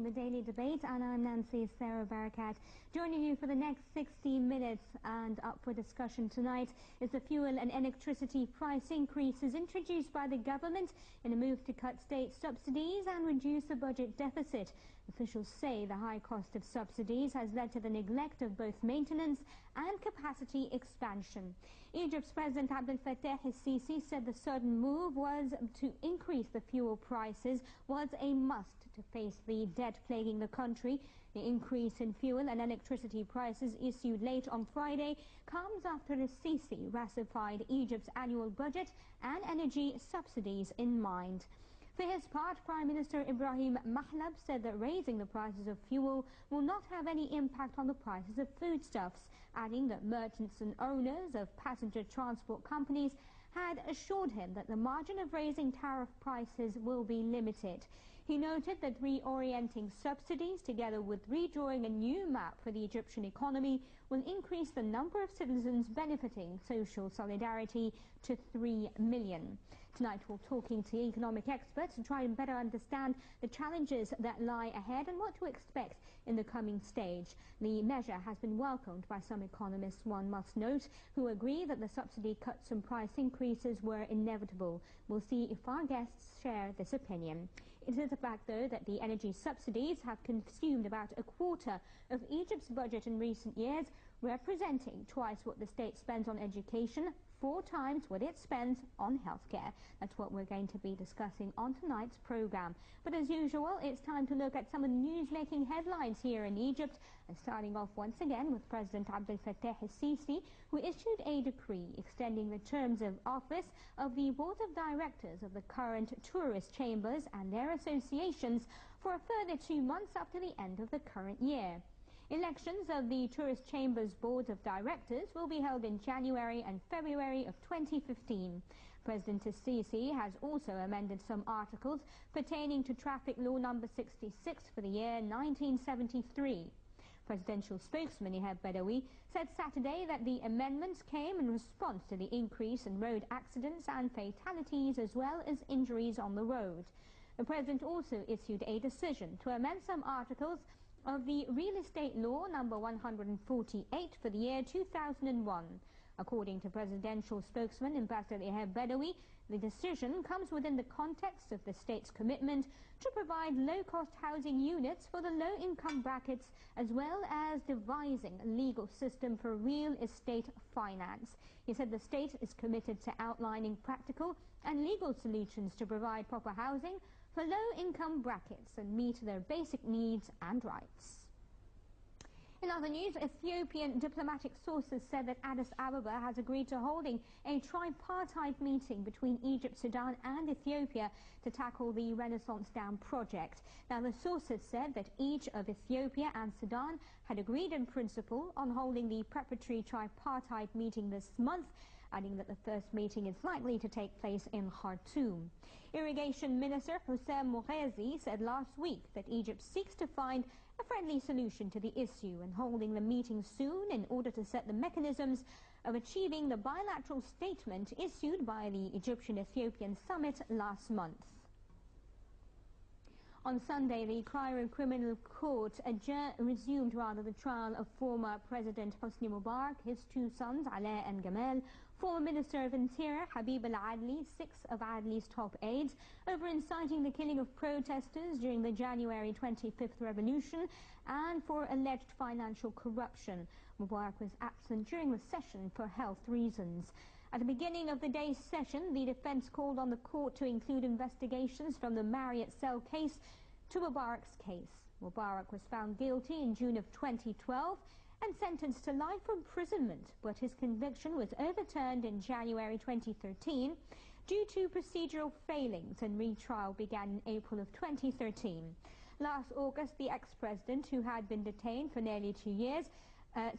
The Daily Debate, and I'm Nancy Sarah Barakat, joining you for the next 60 minutes. And up for discussion tonight is the fuel and electricity price increases introduced by the government in a move to cut state subsidies and reduce the budget deficit. Officials say the high cost of subsidies has led to the neglect of both maintenance and capacity expansion. Egypt's President Abdel Fattah el-Sisi said the sudden move was to increase the fuel prices was a must to face the debt plaguing the country. The increase in fuel and electricity prices issued late on Friday comes after el-Sisi ratified Egypt's annual budget and energy subsidies in mind. For his part, Prime Minister Ibrahim Mahlab said that raising the prices of fuel will not have any impact on the prices of foodstuffs, adding that merchants and owners of passenger transport companies had assured him that the margin of raising tariff prices will be limited. He noted that reorienting subsidies together with redrawing a new map for the Egyptian economy will increase the number of citizens benefiting social solidarity to 3 million. Tonight we're talking to economic experts to try and better understand the challenges that lie ahead and what to expect in the coming stage. The measure has been welcomed by some economists, one must note, who agree that the subsidy cuts and price increases were inevitable. We'll see if our guests share this opinion. It is a fact, though, that the energy subsidies have consumed about a quarter of Egypt's budget in recent years, representing twice what the state spends on education, 4 times what it spends on healthcare. That's what we're going to be discussing on tonight's program. But as usual, it's time to look at some of the news-making headlines here in Egypt. And starting off once again with President Abdel Fattah el-Sisi, who issued a decree extending the terms of office of the board of directors of the current tourist chambers and their associations for a further 2 months after the end of the current year. Elections of the Tourist Chambers Board of Directors will be held in January and February of 2015. President el-Sisi has also amended some articles pertaining to Traffic Law number 66 for the year 1973. Presidential spokesman Ihab Badawi said Saturday that the amendments came in response to the increase in road accidents and fatalities as well as injuries on the road. The President also issued a decision to amend some articles of the Real Estate Law number 148 for the year 2001. According to presidential spokesman Ambassador Ihab Badawi, the decision comes within the context of the state's commitment to provide low-cost housing units for the low-income brackets, as well as devising a legal system for real estate finance. He said the state is committed to outlining practical and legal solutions to provide proper housing for low-income brackets and meet their basic needs and rights. In other news, Ethiopian diplomatic sources said that Addis Ababa has agreed to holding a tripartite meeting between Egypt, Sudan and Ethiopia to tackle the Renaissance Dam project. Now, the sources said that each of Ethiopia and Sudan had agreed in principle on holding the preparatory tripartite meeting this month, adding that the first meeting is likely to take place in Khartoum. Irrigation Minister Hussein Moghezi said last week that Egypt seeks to find a friendly solution to the issue and holding the meeting soon in order to set the mechanisms of achieving the bilateral statement issued by the Egyptian-Ethiopian summit last month. On Sunday, the Cairo Criminal Court resumed the trial of former President Hosni Mubarak, his 2 sons, Alaa and Gamal, former Minister of Interior Habib al-Adli, 6 of Adli's top aides, over inciting the killing of protesters during the January 25th revolution and for alleged financial corruption. Mubarak was absent during the session for health reasons. At the beginning of the day's session, the defense called on the court to include investigations from the Marriott cell case to Mubarak's case. Mubarak was found guilty in June of 2012 and sentenced to life imprisonment, but his conviction was overturned in January 2013 due to procedural failings, and retrial began in April of 2013. Last August, the ex-president, who had been detained for nearly 2 years,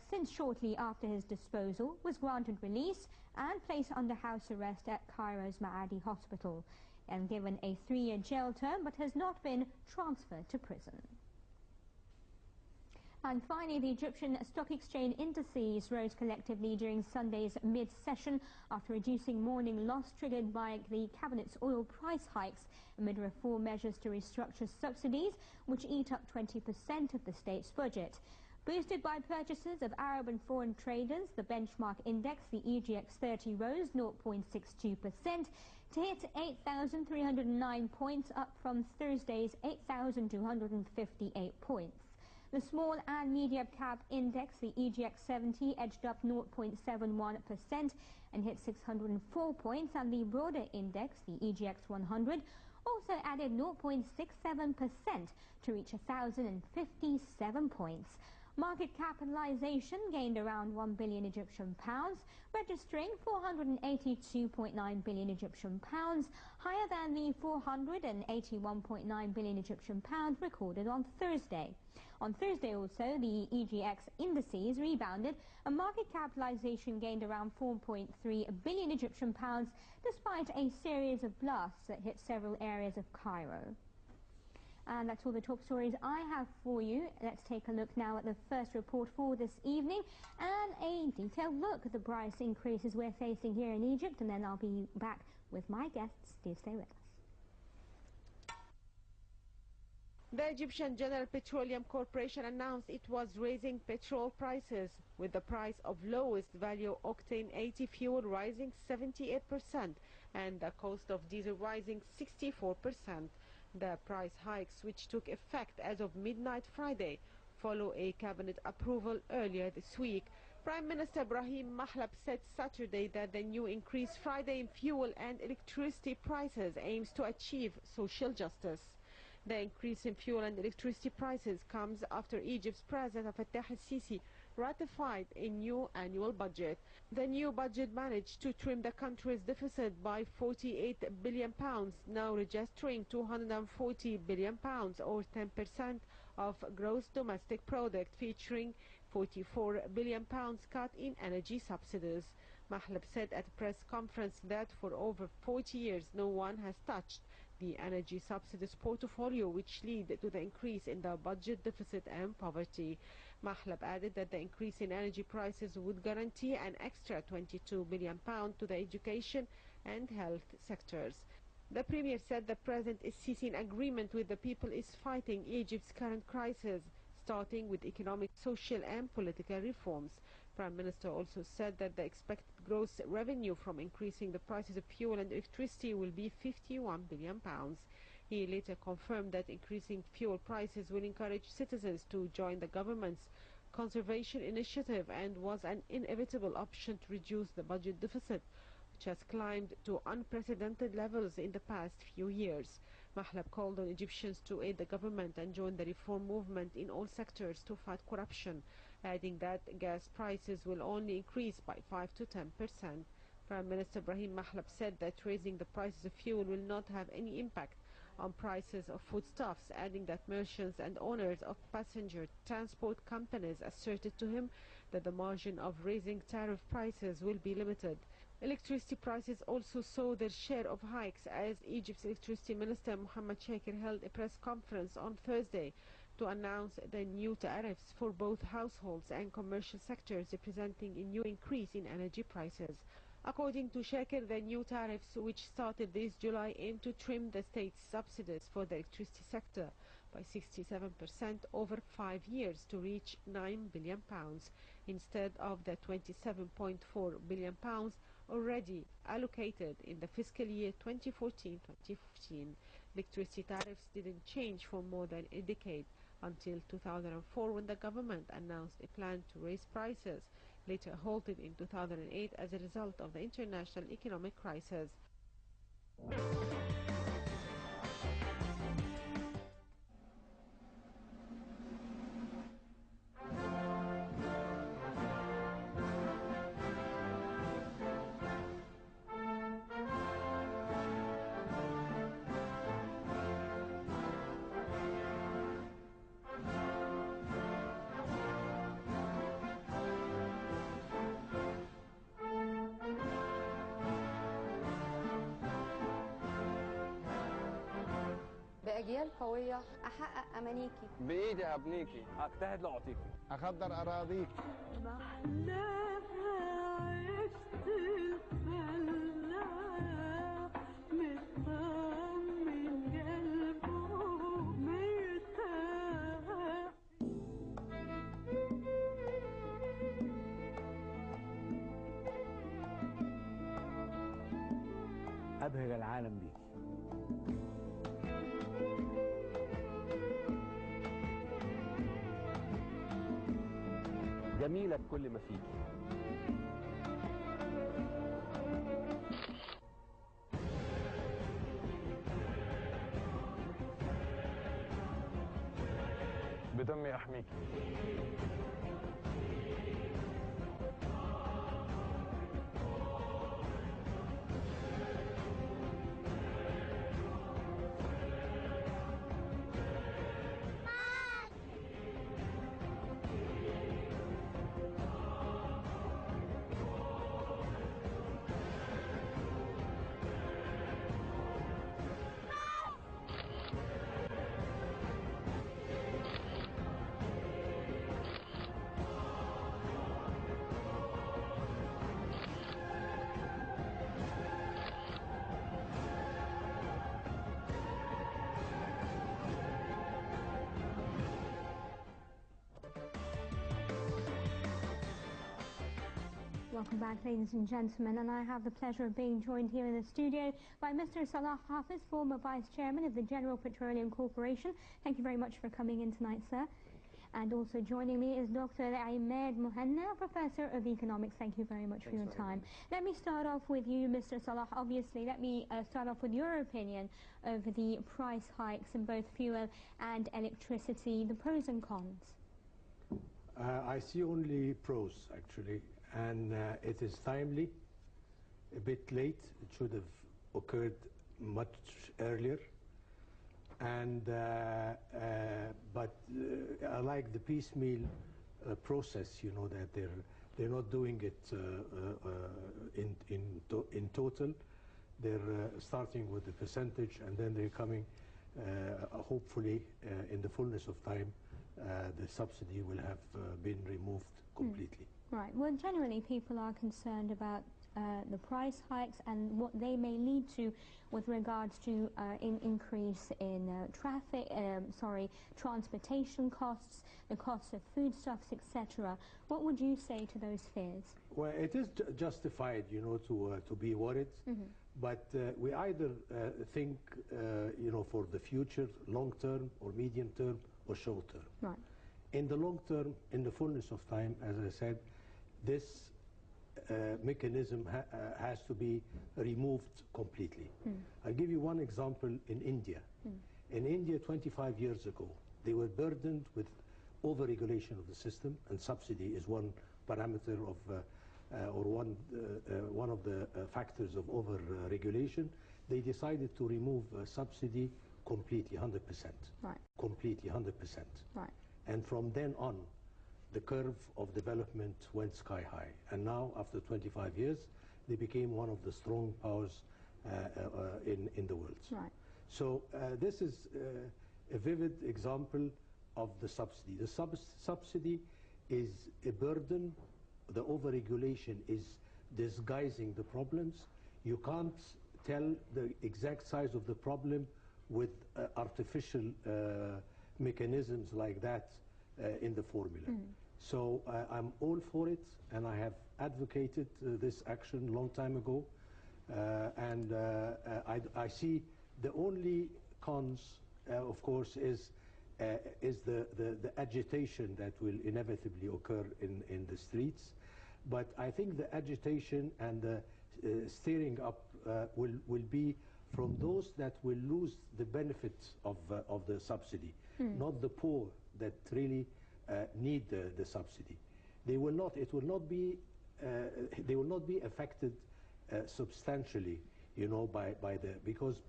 since shortly after his disposal, was granted release and placed under house arrest at Cairo's Maadi Hospital and given a 3-year jail term, but has not been transferred to prison. And finally, the Egyptian stock exchange indices rose collectively during Sunday's mid-session after reducing morning loss triggered by the cabinet's oil price hikes amid reform measures to restructure subsidies, which eat up 20% of the state's budget. Boosted by purchases of Arab and foreign traders, the benchmark index, the EGX 30, rose 0.62% to hit 8,309 points, up from Thursday's 8,258 points. The small and medium cap index, the EGX 70, edged up 0.71% and hit 604 points, and the broader index, the EGX 100, also added 0.67% to reach 1,057 points. Market capitalization gained around 1 billion Egyptian pounds, registering 482.9 billion Egyptian pounds, higher than the 481.9 billion Egyptian pounds recorded on Thursday. On Thursday also, the EGX indices rebounded and market capitalization gained around 4.3 billion Egyptian pounds despite a series of blasts that hit several areas of Cairo. And that's all the top stories I have for you. Let's take a look now at the first report for this evening and a detailed look at the price increases we're facing here in Egypt, and then I'll be back with my guests. Do stay with us. The Egyptian General Petroleum Corporation announced it was raising petrol prices, with the price of lowest value octane 80 fuel rising 78% and the cost of diesel rising 64%. The price hikes, which took effect as of midnight Friday, follow a cabinet approval earlier this week. Prime Minister Ibrahim Mahlab said Saturday that the new increase Friday in fuel and electricity prices aims to achieve social justice. The increase in fuel and electricity prices comes after Egypt's President Fattah al-Sisi ratified a new annual budget. The new budget managed to trim the country's deficit by 48 billion pounds, now registering 240 billion pounds or 10% of gross domestic product, featuring 44 billion pounds cut in energy subsidies. Mahlab said at a press conference that for over 40 years no one has touched the energy subsidies portfolio, which lead to the increase in the budget deficit and poverty. Mahlab added that the increase in energy prices would guarantee an extra 22 billion pounds to the education and health sectors. The Premier said the President is seeking agreement with the people is fighting Egypt's current crisis, starting with economic, social and political reforms. Prime Minister also said that the expected gross revenue from increasing the prices of fuel and electricity will be 51 billion pounds. He later confirmed that increasing fuel prices will encourage citizens to join the government's conservation initiative and was an inevitable option to reduce the budget deficit, which has climbed to unprecedented levels in the past few years. Mahlab called on Egyptians to aid the government and join the reform movement in all sectors to fight corruption, adding that gas prices will only increase by 5 to 10%. Prime Minister Ibrahim Mahlab said that raising the prices of fuel will not have any impact on prices of foodstuffs, adding that merchants and owners of passenger transport companies asserted to him that the margin of raising tariff prices will be limited. Electricity prices also saw their share of hikes as Egypt's electricity minister Mohammed Sheikh held a press conference on Thursday to announce the new tariffs for both households and commercial sectors, representing a new increase in energy prices. According to Sheikh, the new tariffs, which started this July, aim to trim the state's subsidies for the electricity sector by 67% over 5 years to reach 9 billion pounds, instead of the 27.4 billion pounds already allocated in the fiscal year 2014-2015. Electricity tariffs didn't change for more than a decade, until 2004 when the government announced a plan to raise prices, later halted in 2008 as a result of the international economic crisis. أجيال قوية، أحقق أمانيكي. بإيدي هبنيكي، أجتهد لأعطيكي، أخضر أراضيك. أبهر العالم بيك. جميلة كل ما فيك. بدمي أحميك. Welcome back, ladies and gentlemen, and I have the pleasure of being joined here in the studio by Mr. Salah Hafiz, former Vice Chairman of the General Petroleum Corporation. Thank you very much for coming in tonight, sir. And also joining me is Dr. Ahmed Mehna, Professor of Economics. Thank you very much for your time. Let me start off with you, Mr. Salah. Obviously, let me start off with your opinion of the price hikes in both fuel and electricity, the pros and cons. I see only pros, actually. And it is timely, a bit late. It should have occurred much earlier. And but I like the piecemeal process. You know that they're not doing it in total. They're starting with the percentage, and then they're coming. Hopefully, in the fullness of time, the subsidy will have been removed completely. Right. Well, generally, people are concerned about the price hikes and what they may lead to with regards to increase in transportation costs, the costs of foodstuffs, etc. What would you say to those fears? Well, it is justified, you know, to be worried. But we either think, you know, for the future, long term or medium term or short term. Right. In the long term, in the fullness of time, as I said, this mechanism has to be removed completely. I'll give you one example in India. In India, 25 years ago, they were burdened with over-regulation of the system, and subsidy is one parameter of, or one of the factors of over-regulation. They decided to remove subsidy completely, 100%. Right. Completely, 100%. Right. And from then on, the curve of development went sky high. And now, after 25 years, they became one of the strong powers in the world. Right. So this is a vivid example of the subsidy. The subsidy is a burden. The overregulation is disguising the problems. You can't tell the exact size of the problem with artificial mechanisms like that in the formula. So I'm all for it, and I have advocated this action a long time ago. And I see the only cons, of course, is the agitation that will inevitably occur in the streets. But I think the agitation and the steering up will be from those that will lose the benefit of the subsidy, not the poor that really need the subsidy. They will not. It will not be. They will not be affected substantially, you know, by the, because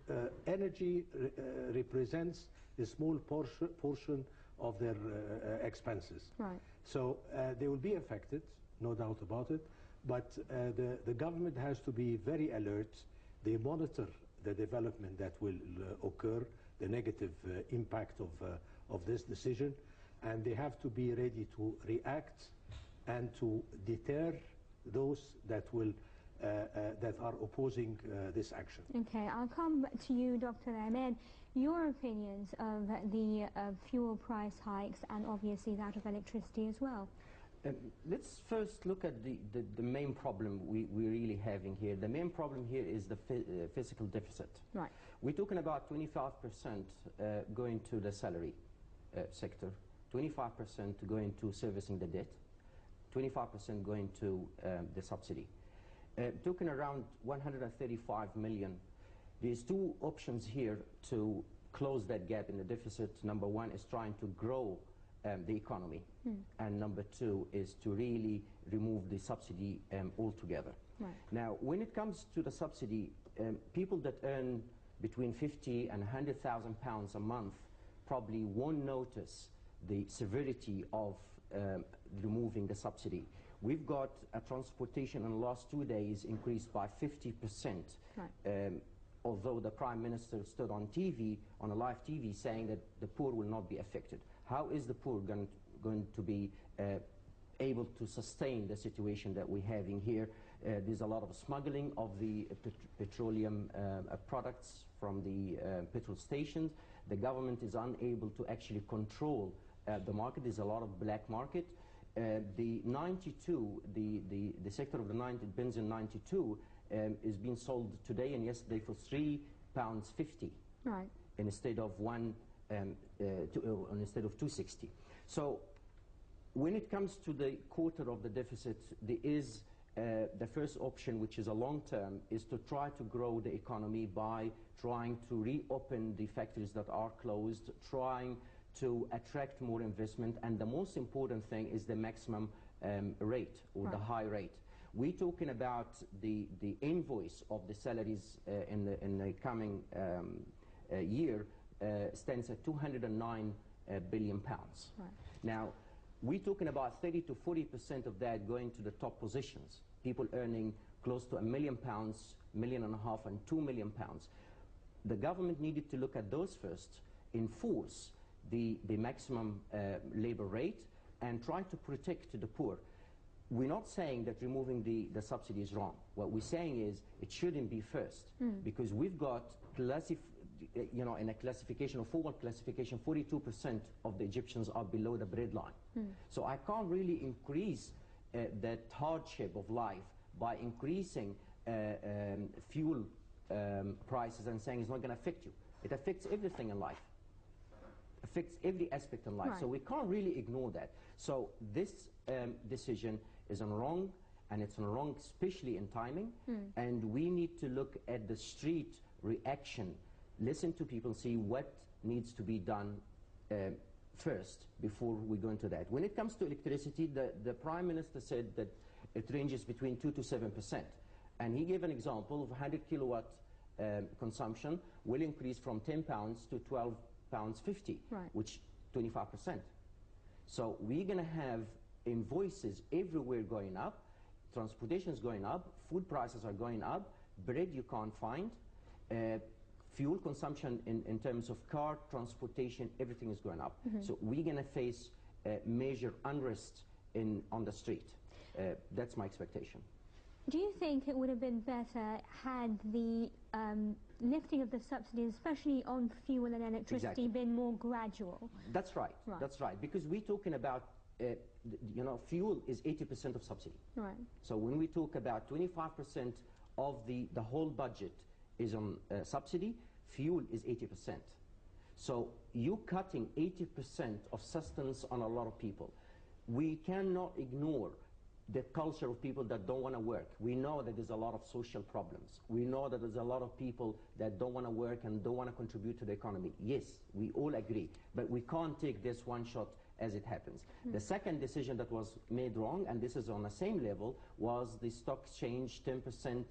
energy represents a small portion of their expenses. Right. So they will be affected, no doubt about it. But the government has to be very alert. They monitor the development that will occur the negative impact of this decision, and they have to be ready to react and to deter those that will that are opposing this action. Okay, I'll come to you, Dr. Ahmed. Your opinions of the fuel price hikes and obviously that of electricity as well. Let's first look at the main problem we're really having here. The main problem here is the fiscal deficit. Right. We're talking about 25% going to the salary sector, 25% going to servicing the debt, 25% going to the subsidy. Talking around 135 million. There's two options here to close that gap in the deficit. Number one is trying to grow the economy, and number two is to really remove the subsidy altogether. Right. Now, when it comes to the subsidy, people that earn between 50 and 100,000 pounds a month probably won't notice the severity of removing the subsidy. We've got a transportation in the last 2 days increased by 50%. Right. Although the Prime Minister stood on TV, on a live TV, saying that the poor will not be affected. How is the poor going to be able to sustain the situation that we're having here? There's a lot of smuggling of the petroleum products from the petrol stations. The government is unable to actually control the market. There's a lot of black market. The 92, the sector of the benzene 92 is being sold today and yesterday for £3.50. Right. Instead of instead of 260. So when it comes to the quarter of the deficit, there is the first option, which is a long term, is to try to grow the economy by trying to reopen the factories that are closed, trying to attract more investment, and the most important thing is the maximum rate, or right. the high rate. We're talking about the invoice of the salaries in the coming year stands at 209 billion pounds. Right. Now, we're talking about 30 to 40% of that going to the top positions, people earning close to £1 million, £1.5 million and £2 million. The government needed to look at those first, enforce the maximum labor rate, and try to protect the poor. We're not saying that removing the subsidy is wrong. What we're saying is it shouldn't be first, because we've got in a classification, a formal classification, 42% of the Egyptians are below the breadline. So I can't really increase that hardship of life by increasing fuel prices and saying it's not going to affect you. It affects everything in life. Affects every aspect in life. Right. So we can't really ignore that. So this decision is wrong, and it's wrong especially in timing, and we need to look at the street reaction, listen to people, see what needs to be done first before we go into that. When it comes to electricity, the Prime Minister said that it ranges between 2 to 7%, and he gave an example of 100 kilowatt consumption will increase from £10 to £12.50, right. which 25%. So we're going to have invoices everywhere going up, transportation is going up, food prices are going up, bread you can't find, fuel consumption in terms of car, transportation, everything is going up. So we're going to face major unrest on the street. That's my expectation. Do you think it would have been better had the lifting of the subsidies, especially on fuel and electricity, Exactly. been more gradual? That's right. Right. That's right. Because we're talking about, fuel is 80% of subsidy. Right. So when we talk about 25% of the whole budget is on subsidy, fuel is 80%. So you cutting 80% of sustenance on a lot of people. We cannot ignore the culture of people that don't want to work. We know that there's a lot of social problems. We know that there's a lot of people that don't want to work and don't want to contribute to the economy. Yes, we all agree, but we can't take this one shot as it happens. The second decision that was made wrong, and this is on the same level, was the stock exchange 10%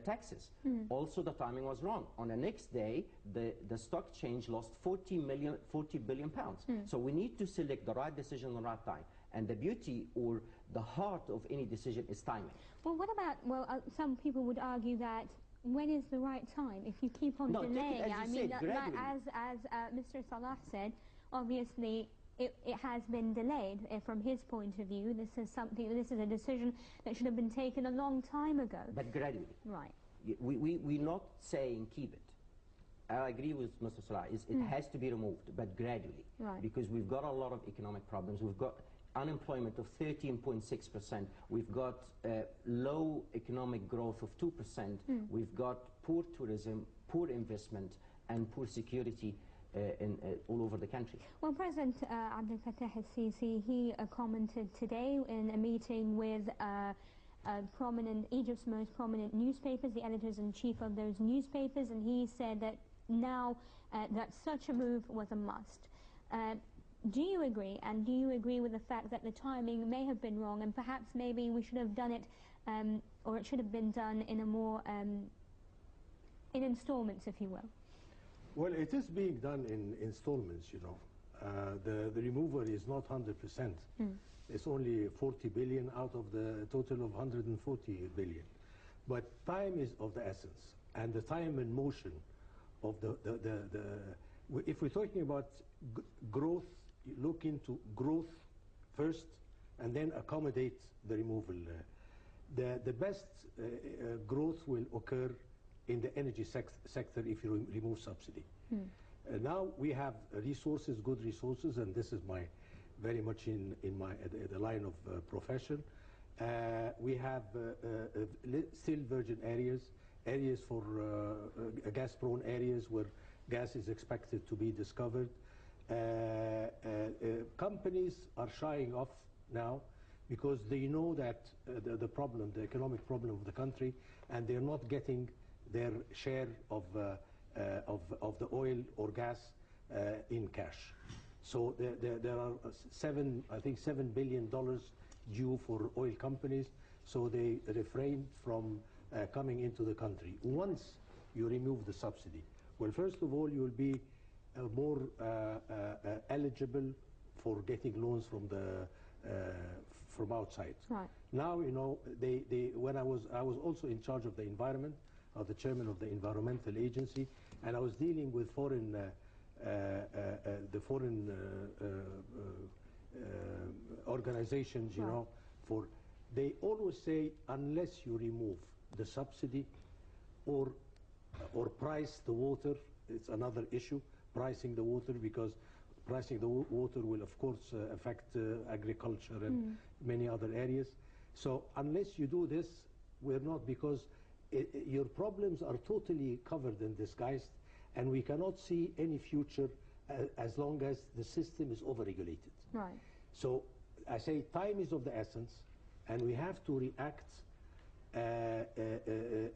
taxes. Also, the timing was wrong. On the next day, the stock exchange lost 40 billion pounds. So we need to select the right decision at the right time. And the beauty or the heart of any decision is timing. Well, what about, some people would argue that when is the right time? If you keep on delaying, as you said, gradually. as Mr. Salah said, obviously it has been delayed. From his point of view, this is a decision that should have been taken a long time ago. But gradually. Right. We're not saying keep it. I agree with Mr. Salah. It has to be removed, but gradually. Right. Because we've got a lot of economic problems. We've got unemployment of 13.6%. We've got low economic growth of 2%. We've got poor tourism, poor investment, and poor security all over the country. Well, President Abdel Fattah al-Sisi, he commented today in a meeting with Egypt's most prominent newspapers, the editors-in-chief of those newspapers, and he said that now that such a move was a must. Do you agree, and do you agree with the fact that the timing may have been wrong, and perhaps maybe we should have done it, or it should have been done in a more, in installments, if you will? Well, it is being done in installments, you know. The removal is not 100%. It's only 40 billion out of the total of 140 billion. But time is of the essence, and the time and motion of if we're talking about growth, look into growth first, and then accommodate the removal. The best growth will occur in the energy sector if you remove subsidy. Now we have resources, good resources, and this is very much in the line of profession. We have still virgin areas for gas-prone areas where gas is expected to be discovered. Companies are shying off now because they know that the economic problem of the country, and they're not getting their share of the oil or gas in cash. So there are I think $7 billion due for oil companies, so they refrain from coming into the country. Once you remove the subsidy, well, first of all, you will be more eligible for getting loans from outside. Right. Now, you know, when I was also in charge of the environment, the chairman of the environmental agency, and I was dealing with the foreign organizations, you know, they always say, unless you remove the subsidy or price the water, it's another issue, pricing the water, because pricing the water will, of course, affect agriculture and many other areas. So unless you do this, we're not, because your problems are totally covered and disguised, and we cannot see any future as long as the system is overregulated. Right. So I say time is of the essence, and we have to react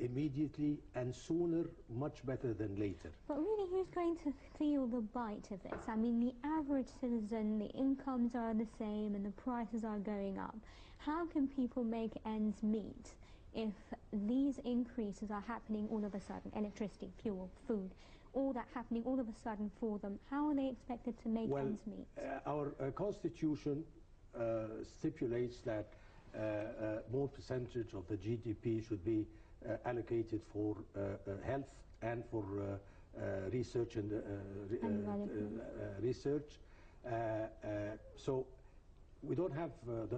immediately and sooner, much better than later. But really, who's going to feel the bite of this? I mean, the average citizen, the incomes are the same and the prices are going up. How can people make ends meet if these increases are happening all of a sudden? Electricity, fuel, food, all that happening all of a sudden for them. How are they expected to make ends meet? Our constitution stipulates that more percentage of the GDP should be allocated for health and for research and research. So we don't have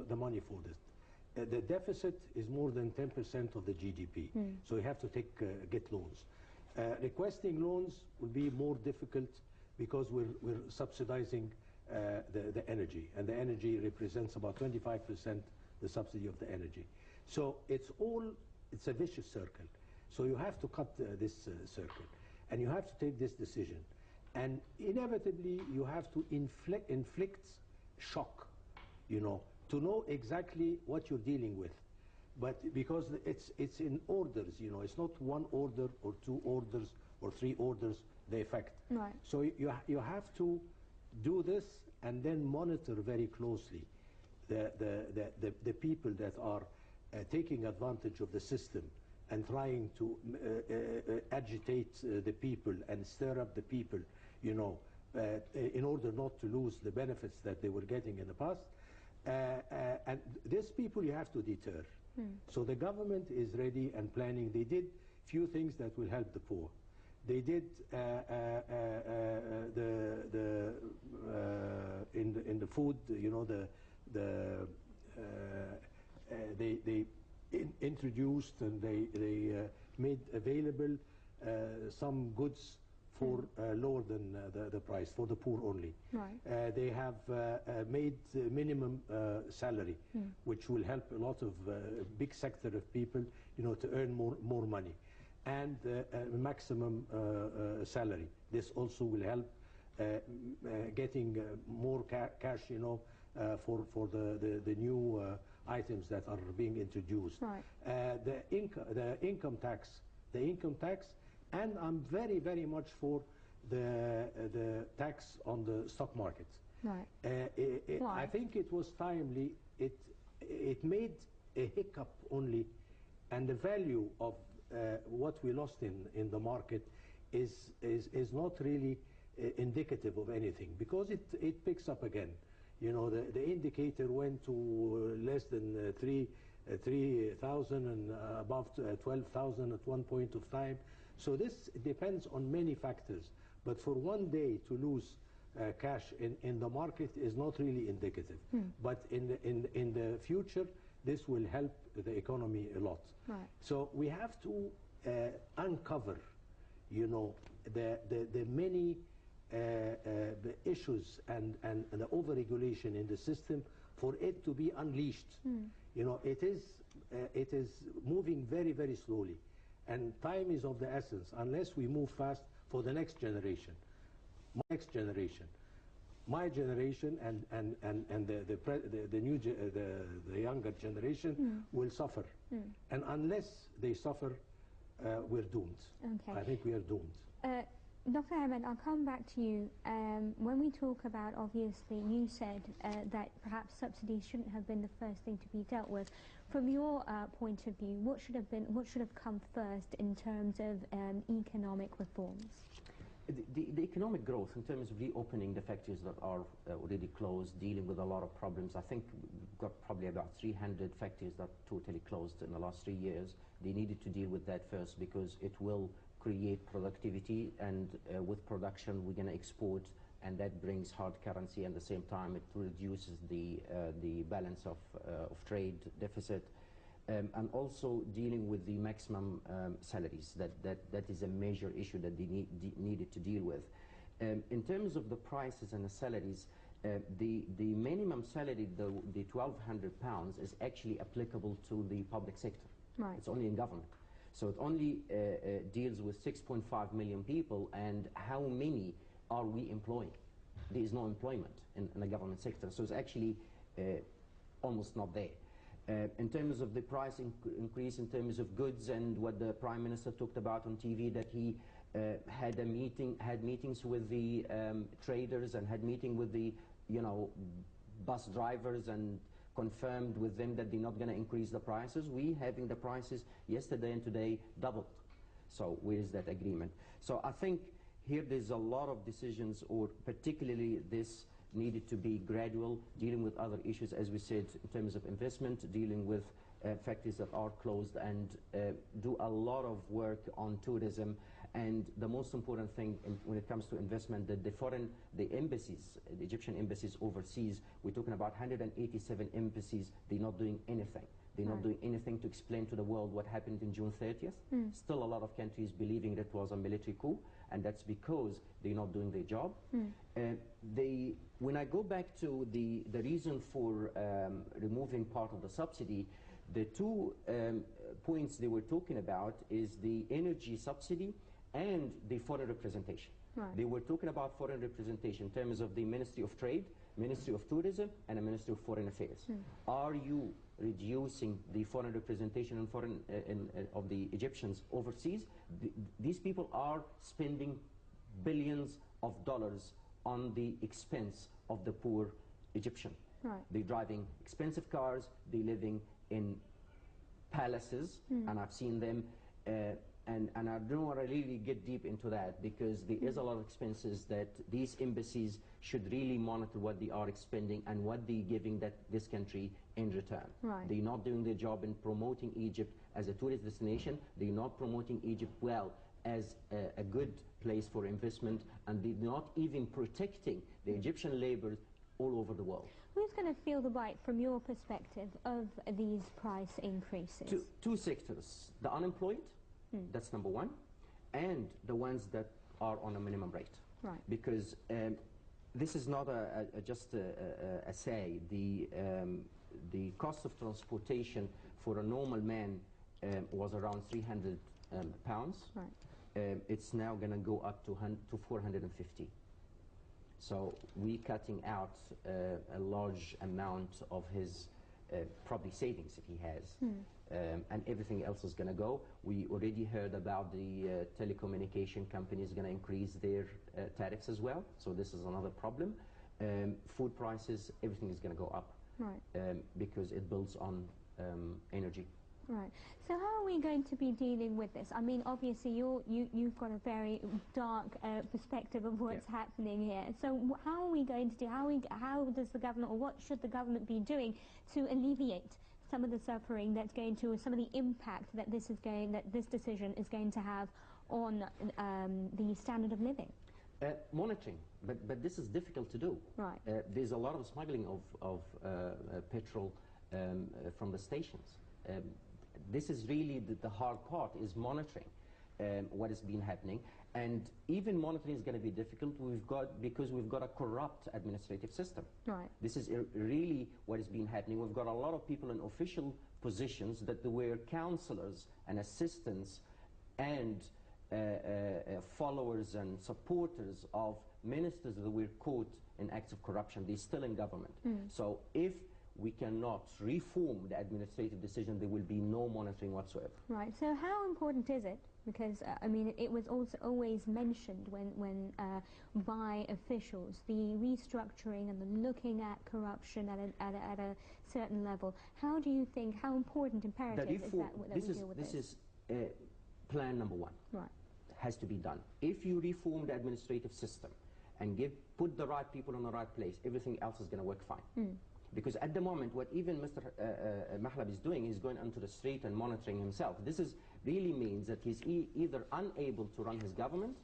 the money for this. The deficit is more than 10% of the GDP, so you have to get loans. Requesting loans will be more difficult because we're subsidizing the energy, and the energy represents about 25%, the subsidy of the energy. So it's a vicious circle. So you have to cut this circle, and you have to take this decision. And inevitably, you have to inflict shock, you know, to know exactly what you're dealing with. But because it's in orders, you know, it's not one order or two orders or three orders, the effect. Right. So you have to do this and then monitor very closely the people that are taking advantage of the system and trying to agitate the people and stir up the people, you know, in order not to lose the benefits that they were getting in the past. And these people you have to deter. So the government is ready and planning. They did few things that will help the poor. They did in the food, you know, they introduced and they made available some goods for lower than the price, for the poor only. Right. They have made minimum salary, which will help a lot of big sector of people, you know, to earn more money, and maximum salary. This also will help getting more cash, you know, for the new items that are being introduced. Right. The income tax, and I'm very much for the tax on the stock market. Right. I think it was timely. It made a hiccup only, and the value of what we lost in the market is not really indicative of anything, because it picks up again. You know, the indicator went to less than 3,000 and above 12,000 at one point of time. So this depends on many factors. But for one day to lose cash in the market is not really indicative. But in the future, this will help the economy a lot. Right. So we have to uncover, you know, the many the issues and the overregulation in the system for it to be unleashed. You know, it is moving very slowly, and time is of the essence unless we move fast for the next generation. My generation and the younger generation will suffer, and unless they suffer, we're doomed. Okay. I think we are doomed. Dr. Ahmed, I'll come back to you. When we talk about, obviously, you said that perhaps subsidies shouldn't have been the first thing to be dealt with. From your point of view, what should have come first in terms of economic reforms? The economic growth, in terms of reopening the factories that are already closed, dealing with a lot of problems. I think we've got probably about 300 factories that totally closed in the last 3 years. They needed to deal with that first, because it will create productivity, and with production we're going to export, and that brings hard currency. At the same time, it reduces the balance of trade deficit, and also dealing with the maximum salaries. That is a major issue that they needed to deal with. In terms of the prices and the salaries, the minimum salary, the £1,200, is actually applicable to the public sector. Right. It's only in government. So it only deals with 6.5 million people, and how many are we employing? There is no employment in the government sector, so it's actually almost not there. In terms of the price increase in terms of goods, and what the Prime Minister talked about on TV, that he had meetings with the traders, and had meeting with the, you know, bus drivers, and confirmed with them that they're not going to increase the prices. We having the prices yesterday and today doubled. So where is that agreement? So I think here there's a lot of decisions, or particularly this needed to be gradual, dealing with other issues, as we said, in terms of investment, dealing with factories that are closed, and do a lot of work on tourism. And the most important thing when it comes to investment, that the embassies, the Egyptian embassies overseas, we're talking about 187 embassies, they're not doing anything. They're not doing anything to explain to the world what happened in June 30th. Still a lot of countries believing that was a military coup, and that's because they're not doing their job. When I go back to the reason for removing part of the subsidy, the two points they were talking about is the energy subsidy and the foreign representation. Right. They were talking about foreign representation in terms of the Ministry of Trade, Ministry of Tourism, and the Ministry of Foreign Affairs. Are you reducing the foreign representation and foreign of the Egyptians overseas? These people are spending billions of dollars on the expense of the poor Egyptian. Right. They're driving expensive cars, they're living in palaces, and I've seen them. And I don't want to really get deep into that, because there is a lot of expenses that these embassies should really monitor what they are expending and what they're giving this country in return. Right. They're not doing their job in promoting Egypt as a tourist destination. They're not promoting Egypt well as a good place for investment, and they're not even protecting the Egyptian labor all over the world. Who's going to feel the bite from your perspective of these price increases? Two sectors. The unemployed, that's number one, and the ones that are on a minimum rate. Right. Because this is not just a say. The cost of transportation for a normal man was around 300 pounds. Right. It's now going to go up to 450. So we're cutting out a large amount of his probably savings if he has, and everything else is going to go. We already heard about the telecommunication companies going to increase their tariffs as well, so this is another problem. Food prices, everything is going to go up, right. because it builds on energy. Right. So how are we going to be dealing with this? I mean, obviously you've got a very dark perspective of what's happening here. So how are we going to do? How does the government, or what should the government be doing to alleviate some of the suffering that's going to, or some of the impact that this decision is going to have on the standard of living? Monitoring, but this is difficult to do. Right. There's a lot of smuggling of petrol from the stations. This is really the hard part, is monitoring what has been happening, and even monitoring is going to be difficult. Because we've got a corrupt administrative system. Right. This is really what has been happening. We've got a lot of people in official positions that were counselors and assistants and followers and supporters of ministers that were caught in acts of corruption. They're still in government. So if we cannot reform the administrative decision, there will be no monitoring whatsoever. Right. So how important is it? Because I mean, it was also always mentioned when by officials, the restructuring and the looking at corruption at a certain level. How do you think? How important, imperative is that we deal with this? This is plan number one. Right. Has to be done. If you reform the administrative system and put the right people in the right place, everything else is going to work fine. Because at the moment, what even Mr. Mahlab is doing is going onto the street and monitoring himself. This really means that he's either unable to run his government,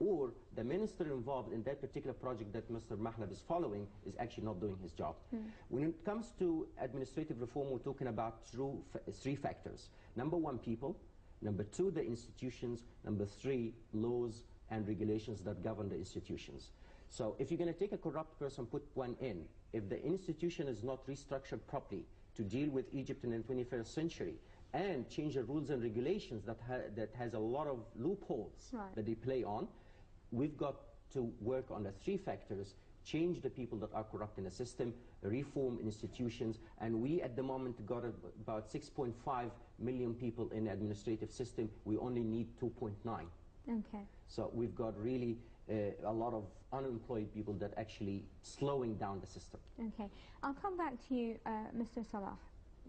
or the minister involved in that particular project that Mr. Mahlab is following is actually not doing his job. When it comes to administrative reform, we're talking about three factors. Number one, people. Number two, the institutions. Number three, laws and regulations that govern the institutions. So if you're going to take a corrupt person, put one in. If the institution is not restructured properly to deal with Egypt in the 21st century and change the rules and regulations that has a lot of loopholes that they play on, we've got to work on the three factors: change the people that are corrupt in the system, reform institutions, and we at the moment got about 6.5 million people in the administrative system. We only need 2.9. Okay. So we've got really a lot of unemployed people that actually slowing down the system. Okay. I'll come back to you, Mr. Salah.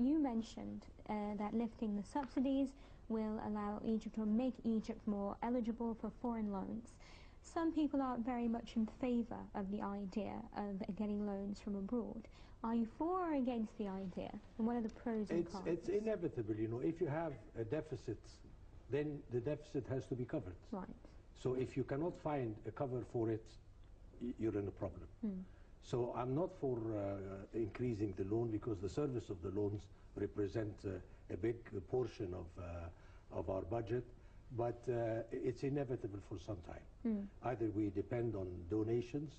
You mentioned that lifting the subsidies will allow Egypt, or make Egypt more eligible for foreign loans. Some people are very much in favor of the idea of getting loans from abroad. Are you for or against the idea? And what are the pros and cons? It's inevitable, you know. If you have a deficit, then the deficit has to be covered. Right. So if you cannot find a cover for it, you're in a problem. So I'm not for increasing the loan, because the service of the loans represent a big portion of our budget, but it's inevitable for some time. Either we depend on donations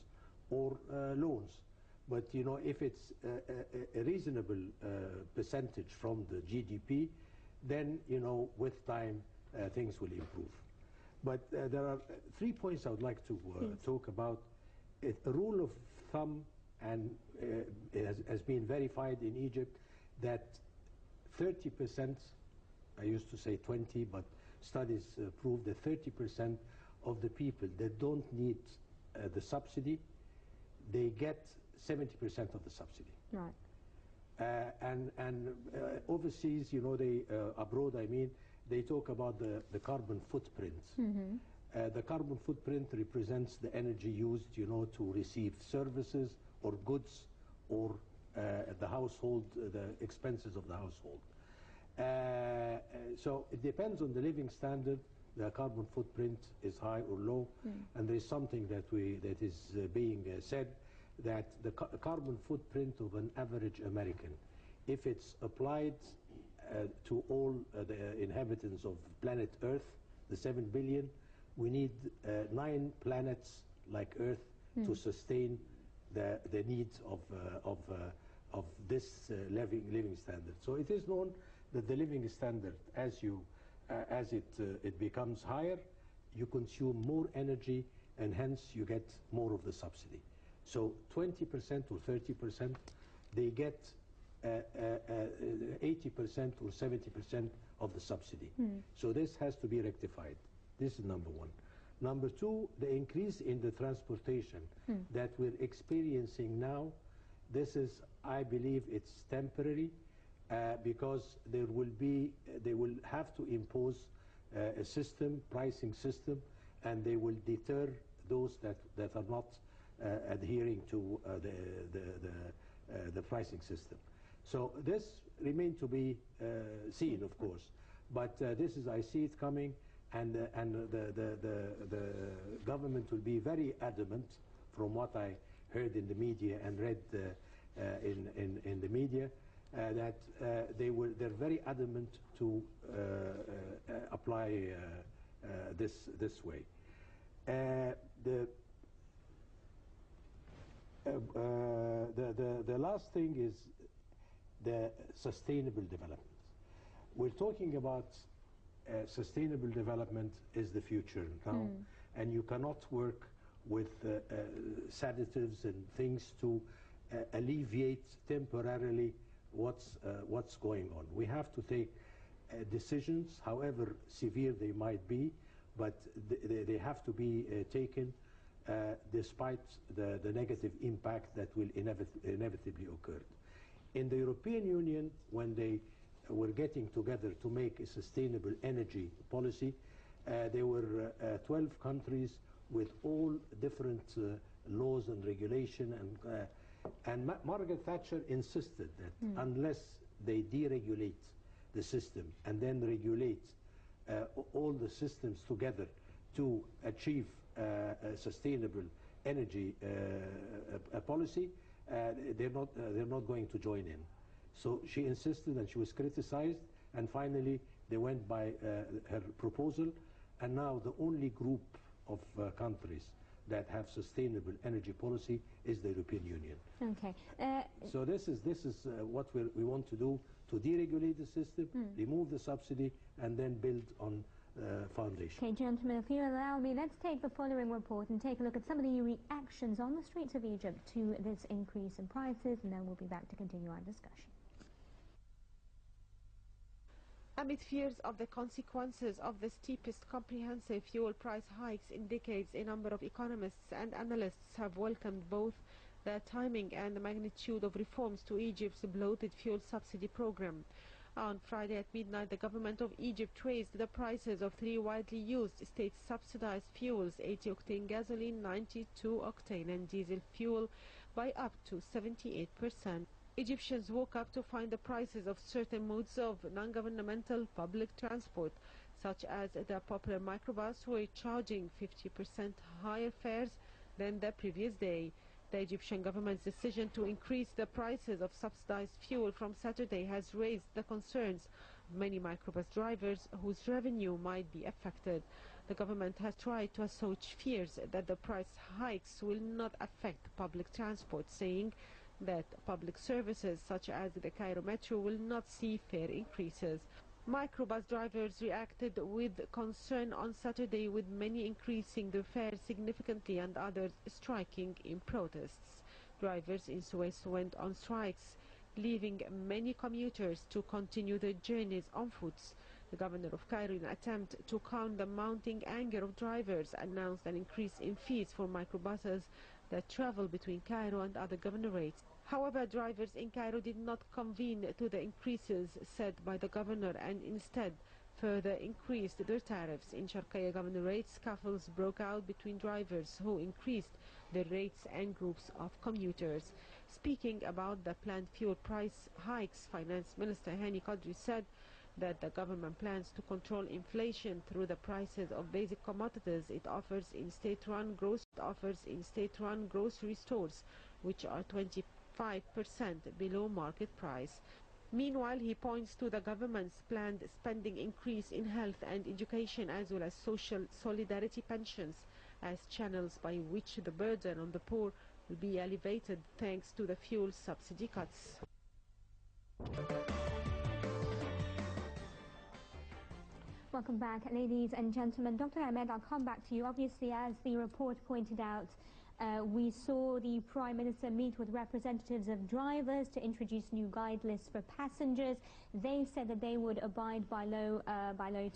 or loans. But you know, if it's a reasonable percentage from the GDP, then you know, with time things will improve. But there are 3 points I would like to talk about. A rule of thumb, and has been verified in Egypt, that 30%, I used to say 20, but studies prove that 30% of the people that don't need the subsidy, they get 70% of the subsidy. Right. And overseas, you know, abroad, I mean, they talk about the carbon footprint. The carbon footprint represents the energy used, to receive services or goods or the household, the expenses of the household. So it depends on the living standard. The carbon footprint is high or low, and there is something that is being said, that the carbon footprint of an average American, if it's applied to all the inhabitants of planet Earth, the 7 billion, we need 9 planets like Earth to sustain the needs of this living standard. So it is known that the living standard, as it becomes higher, you consume more energy, and hence you get more of the subsidy. So 20% or 30%, they get 80% or 70% of the subsidy. So this has to be rectified. This is number one. Number two, the increase in the transportation that we're experiencing now, this is, I believe, it's temporary, because they will have to impose a system, pricing system, and they will deter those that are not adhering to the pricing system. So this remains to be seen, of course, but this is, I see it coming, and the government will be very adamant, from what I heard in the media and read in the media, that they're very adamant to apply this way. The last thing is the sustainable development. We're talking about sustainable development is the future now, and you cannot work with sedatives and things to alleviate temporarily what's going on. We have to take decisions, however severe they might be, but they have to be taken despite the negative impact that will inevitably occur. In the European Union, when they were getting together to make a sustainable energy policy, there were 12 countries with all different laws and regulation, and Margaret Thatcher insisted that unless they deregulate the system and then regulate all the systems together to achieve a sustainable energy policy, they're not going to join in. So she insisted, and she was criticized, and finally they went by her proposal, and now the only group of countries that have sustainable energy policy is the European Union. Okay. So this is what we want to do, to deregulate the system, remove the subsidy, and then build on foundation. Okay, gentlemen, if you allow me, let's take the following report and take a look at some of the reactions on the streets of Egypt to this increase in prices, and then we'll be back to continue our discussion. Amid fears of the consequences of the steepest comprehensive fuel price hikes in decades, a number of economists and analysts have welcomed both the timing and the magnitude of reforms to Egypt's bloated fuel subsidy program. On Friday at midnight, the government of Egypt raised the prices of 3 widely used state-subsidized fuels, 80-octane gasoline, 92-octane and diesel fuel, by up to 78%. Egyptians woke up to find the prices of certain modes of non-governmental public transport, such as the popular microbus, were charging 50% higher fares than the previous day. The Egyptian government's decision to increase the prices of subsidized fuel from Saturday has raised the concerns of many microbus drivers whose revenue might be affected. The government has tried to assuage fears that the price hikes will not affect public transport, saying that public services such as the Cairo Metro will not see fare increases. Microbus drivers reacted with concern on Saturday, with many increasing their fares significantly and others striking in protests. Drivers in Suez went on strikes, leaving many commuters to continue their journeys on foot. The governor of Cairo, in an attempt to calm the mounting anger of drivers, announced an increase in fees for microbuses that travel between Cairo and other governorates. However, drivers in Cairo did not convene to the increases set by the governor, and instead further increased their tariffs. In Sharqiya governorate, scuffles broke out between drivers who increased their rates and groups of commuters. Speaking about the planned fuel price hikes, Finance Minister Hani Qadri said that the government plans to control inflation through the prices of basic commodities it offers in state-run grocery stores, which are 25% below market price. Meanwhile, he points to the government's planned spending increase in health and education, as well as social solidarity pensions, as channels by which the burden on the poor will be alleviated thanks to the fuel subsidy cuts. Welcome back, ladies and gentlemen. Dr. Ahmed, I'll come back to you. Obviously, as the report pointed out, we saw the Prime Minister meet with representatives of drivers to introduce new guide lists for passengers. They said that they would abide by low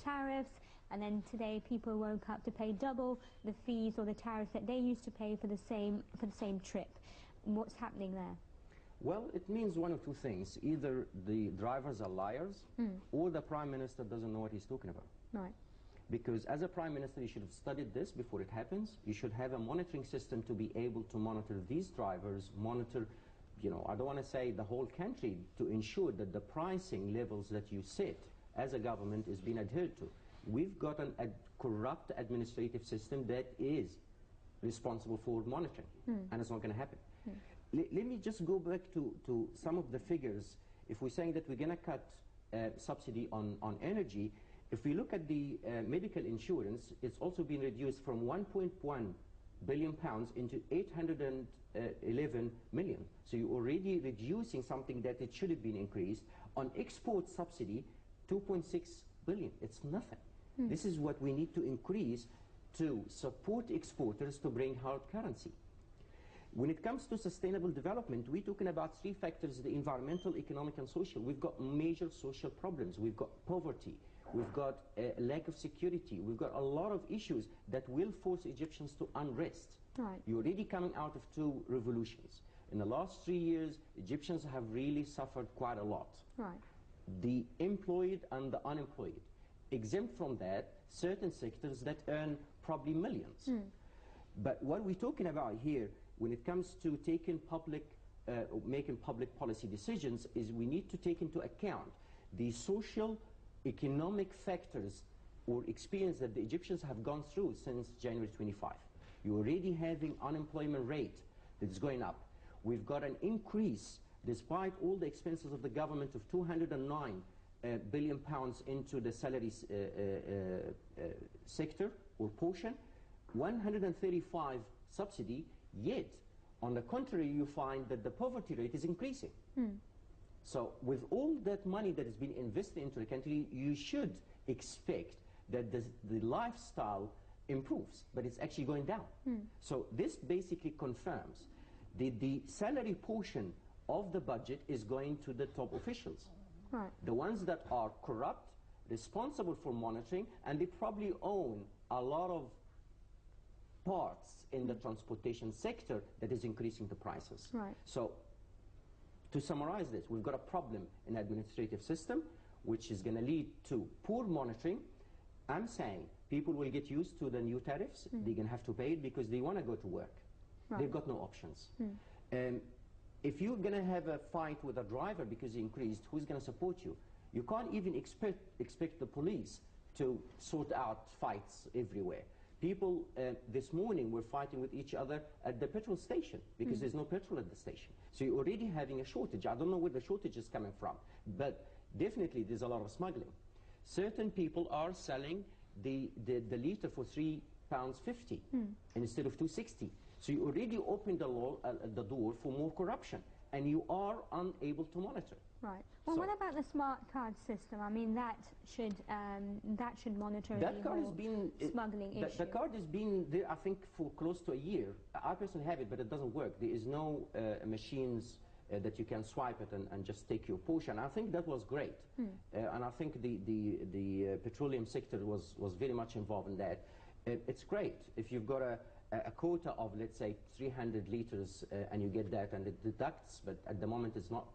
tariffs, and then today people woke up to pay double the fees or the tariffs that they used to pay for the same trip. What's happening there? Well, it means one of two things. Either the drivers are liars, or the Prime Minister doesn't know what he's talking about. Right. Because as a Prime Minister, you should have studied this before it happens. You should have a monitoring system to be able to monitor these drivers, monitor, I don't want to say the whole country, to ensure that the pricing levels that you set as a government is being adhered to. We've got a corrupt administrative system that is responsible for monitoring, and it's not going to happen. Let me just go back to some of the figures. If we're saying that we're going to cut subsidy on energy, if we look at the medical insurance, it's also been reduced from 1.1 billion pounds into 811 million. So you're already reducing something that it should have been increased. On export subsidy, 2.6 billion. It's nothing. This is what we need to increase to support exporters to bring hard currency. When it comes to sustainable development, we're talking about three factors: the environmental, economic, and social. We've got major social problems. We've got poverty. We've got a lack of security. We've got a lot of issues that will force Egyptians to unrest. Right. You're already coming out of two revolutions. In the last 3 years, Egyptians have really suffered quite a lot. Right. The employed and the unemployed. Exempt from that, certain sectors that earn probably millions. But what we're talking about here, when it comes to making public policy decisions, is we need to take into account the social, economic factors or experience that the Egyptians have gone through since January 25. You're already having unemployment rate that's going up. We've got an increase, despite all the expenses of the government, of 209 billion pounds into the salaries sector or portion, 135 subsidy, yet on the contrary you find that the poverty rate is increasing. So with all that money that has been invested into the country, you should expect that the lifestyle improves, but it's actually going down. So this basically confirms the salary portion of the budget is going to the top officials. Right. The ones that are corrupt, responsible for monitoring, and they probably own a lot of parts in the transportation sector that is increasing the prices. Right. So to summarize this, we've got a problem in the administrative system, which is going to lead to poor monitoring. I'm saying people will get used to the new tariffs. They're going to have to pay it because they want to go to work. Right. They've got no options. If you're going to have a fight with a driver because he increased, who's going to support you? You can't even expect the police to sort out fights everywhere. People this morning were fighting with each other at the petrol station because there's no petrol at the station. So you're already having a shortage. I don't know where the shortage is coming from, but definitely there's a lot of smuggling. Certain people are selling the litre for £3.50 instead of £2.60. So you already opened the door for more corruption, and you are unable to monitor. Right. Well, So what about the smart card system? I mean, that should monitor that the card has whole been smuggling issue. the card has been there, I think, for close to a year. I personally have it, but it doesn't work. There is no machines that you can swipe it and just take your portion. I think that was great, and I think the petroleum sector was very much involved in that. It's great if you've got a quota of, let's say, 300 liters, and you get that, and it deducts, but at the moment it's not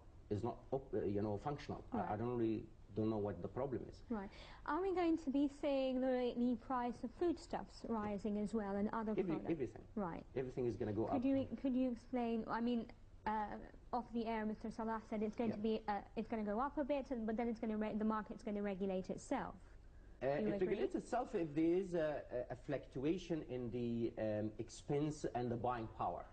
functional. Right. I don't really don't know what the problem is. Right. Are we going to be seeing the price of foodstuffs rising as well and other products? Everything. Right. Everything is going to go up. Could you explain? I mean, off the air, Mr. Salah said it's going to be it's going to go up a bit, but then it's going to the market's going to regulate itself. It regulates itself if there is a fluctuation in the expense and the buying power.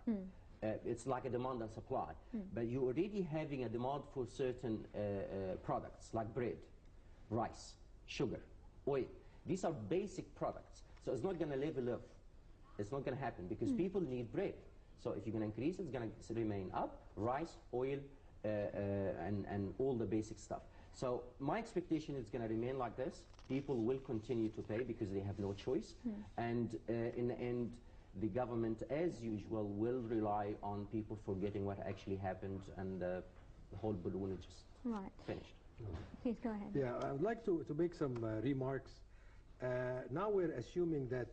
It's like a demand and supply. But you're already having a demand for certain products like bread, rice, sugar, oil. These are basic products. So it's not going to level off. It's not going to happen because people need bread. So if you're going to increase, it's going to remain up, rice, oil, and all the basic stuff. So my expectation is going to remain like this. People will continue to pay because they have no choice. And in the end, the government, as usual, will rely on people forgetting what actually happened, and the whole balloon is just finished. Please go ahead. Yeah, I would like to make some remarks. Now we're assuming that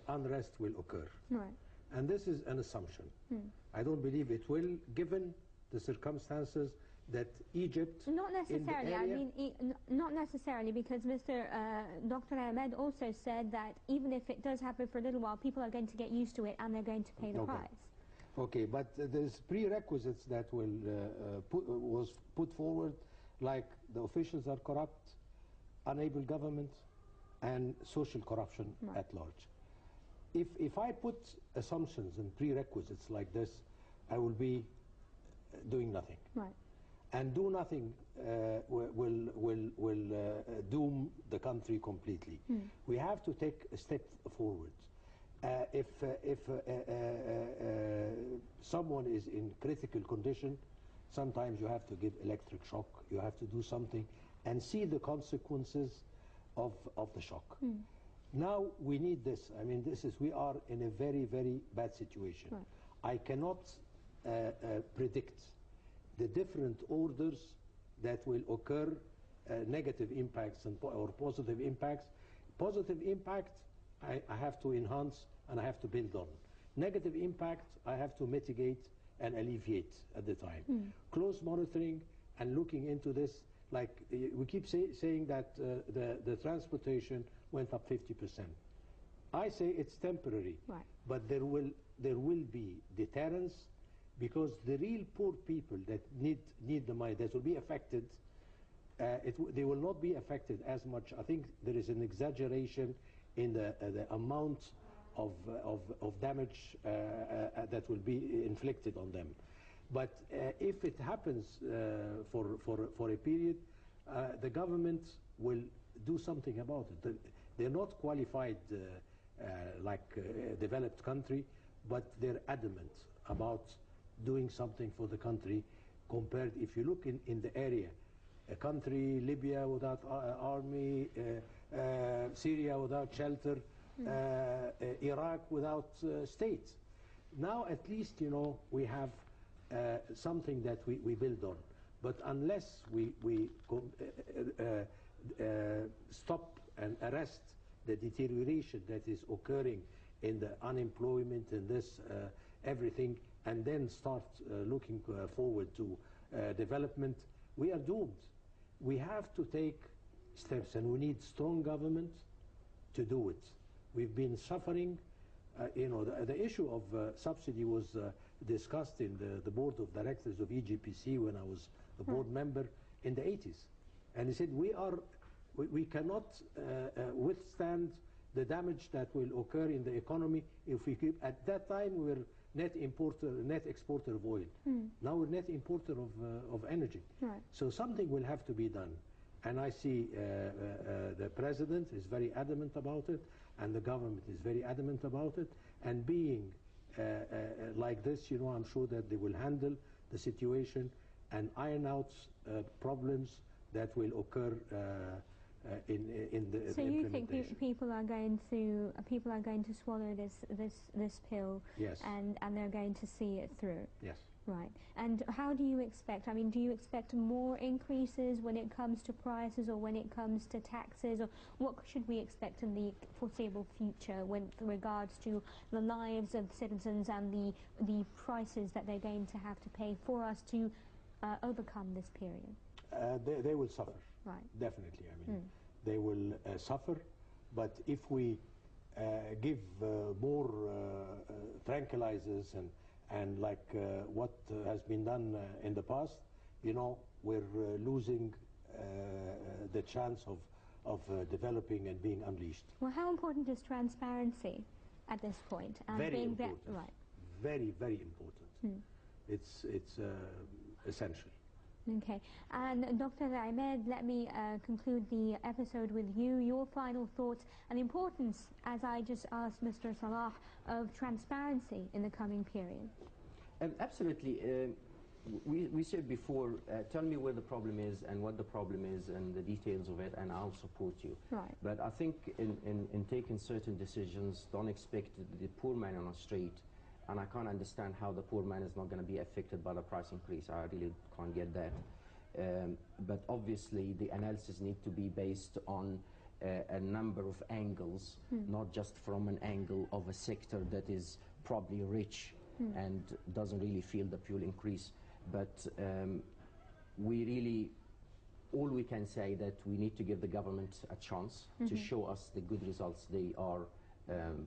unrest will occur. Right. And this is an assumption. I don't believe it will, given the circumstances that Egypt... Not necessarily. I mean, not necessarily, because Dr. Ahmed also said that even if it does happen for a little while, people are going to get used to it and they're going to pay the price. Okay, but there's prerequisites that was put forward, like the officials are corrupt, unable government, and social corruption at large. If I put assumptions and prerequisites like this, I will be doing nothing. Right. And do nothing will doom the country completely. We have to take a step forward. If someone is in critical condition, sometimes you have to give electric shock. You have to do something and see the consequences of the shock. Now we need this. I mean, we are in a very, very bad situation. Right. I cannot predict the different orders that will occur, negative impacts or positive impacts. Positive impact, I have to enhance and I have to build on. Negative impact, I have to mitigate and alleviate at the time. Close monitoring and looking into this, like we keep saying that the transportation went up 50%. I say it's temporary, but there will be deterrence, because the real poor people that need the money, that will be affected, they will not be affected as much. I think there is an exaggeration in the amount of damage that will be inflicted on them. But if it happens for a period, the government will do something about it. They're not qualified like a developed country, but they're adamant about doing something for the country. Compared, if you look in the area, a country, Libya without army, Syria without shelter, Iraq without state. Now at least, you know, we have something that we build on. But unless we stop and arrest the deterioration that is occurring in the unemployment and this everything, and then start looking forward to development, we are doomed. We have to take steps, and we need strong government to do it. We've been suffering. You know, the issue of subsidy was discussed in the board of directors of EGPC when I was a board member in the 80s. And he said, we cannot withstand the damage that will occur in the economy if we keep. At that time, we were net exporter of oil. Now we're net importer of energy. Right. So something will have to be done. And I see the president is very adamant about it, and the government is very adamant about it. And being like this, you know, I'm sure that they will handle the situation and iron out problems that will occur in the So you think people are going to swallow this pill? Yes. And they're going to see it through? Yes. Right. And how do you expect, I mean, do you expect more increases when it comes to prices or when it comes to taxes? Or what should we expect in the foreseeable future with regards to the lives of citizens and the prices that they're going to have to pay for us to overcome this period? They will suffer. Right. Definitely, I mean, they will suffer, but if we give more tranquilizers and like what has been done in the past, you know, we're losing the chance of developing and being unleashed. Well, how important is transparency at this point? And Very being important. right. Very, very important. It's essential. Okay. And Dr. Ahmed, let me conclude the episode with you. Your final thoughts and importance, as I just asked Mr. Salah, of transparency in the coming period. Absolutely. We said before, tell me where the problem is and what the problem is and the details of it, and I'll support you. Right. But I think in taking certain decisions, don't expect the poor man on the street, and I can't understand how the poor man is not going to be affected by the price increase. I really can't get that. But obviously the analysis needs to be based on a number of angles, not just from an angle of a sector that is probably rich and doesn't really feel the fuel increase. But we really, all we can say that we need to give the government a chance to show us the good results they are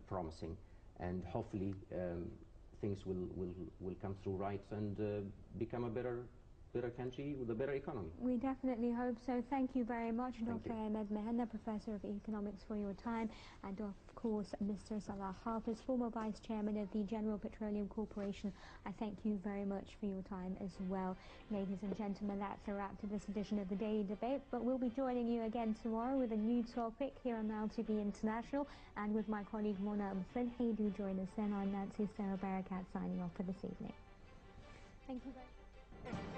promising, and hopefully things will come through right and become a better country with a better economy. We definitely hope so. Thank you very much, Dr. Ahmed Mehna, Professor of Economics, for your time, and of course Mr. Salah Hafiz, former Vice Chairman of the General Petroleum Corporation. I thank you very much for your time as well. Ladies and gentlemen, that's a wrap to this edition of the Daily Debate, but we'll be joining you again tomorrow with a new topic here on Now TV International and with my colleague Mona Hey, do join us then. I'm Nancy Sarah Barakat signing off for this evening. Thank you very much.